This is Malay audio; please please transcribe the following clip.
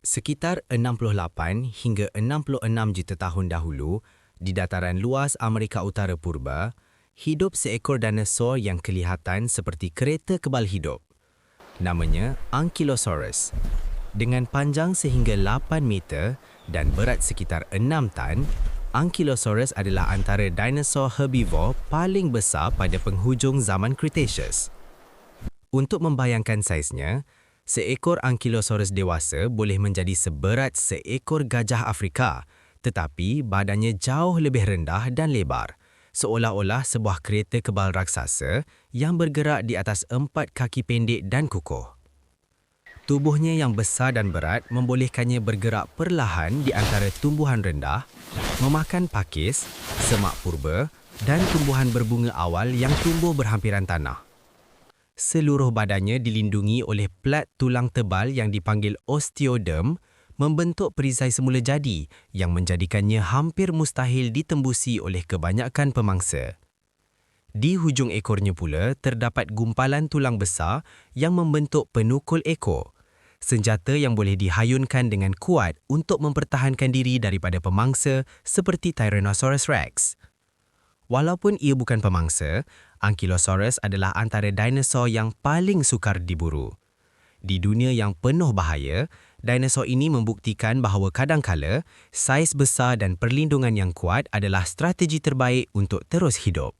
Sekitar 68 hingga 66 juta tahun dahulu, di dataran luas Amerika Utara Purba, hidup seekor dinosaur yang kelihatan seperti kereta kebal hidup. Namanya Ankylosaurus. Dengan panjang sehingga 8 meter dan berat sekitar 6 tan, Ankylosaurus adalah antara dinosaur herbivore paling besar pada penghujung zaman Cretaceous. Untuk membayangkan saiznya, seekor Ankylosaurus dewasa boleh menjadi seberat seekor gajah Afrika, tetapi badannya jauh lebih rendah dan lebar, seolah-olah sebuah kereta kebal raksasa yang bergerak di atas 4 kaki pendek dan kukuh. Tubuhnya yang besar dan berat membolehkannya bergerak perlahan di antara tumbuhan rendah, memakan pakis, semak purba dan tumbuhan berbunga awal yang tumbuh berhampiran tanah. Seluruh badannya dilindungi oleh plat tulang tebal yang dipanggil osteoderm, membentuk perisai semula jadi yang menjadikannya hampir mustahil ditembusi oleh kebanyakan pemangsa. Di hujung ekornya pula terdapat gumpalan tulang besar yang membentuk penukul ekor, senjata yang boleh dihayunkan dengan kuat untuk mempertahankan diri daripada pemangsa seperti Tyrannosaurus Rex. Walaupun ia bukan pemangsa, Ankylosaurus adalah antara dinosaur yang paling sukar diburu. Di dunia yang penuh bahaya, dinosaur ini membuktikan bahawa kadangkala saiz besar dan perlindungan yang kuat adalah strategi terbaik untuk terus hidup.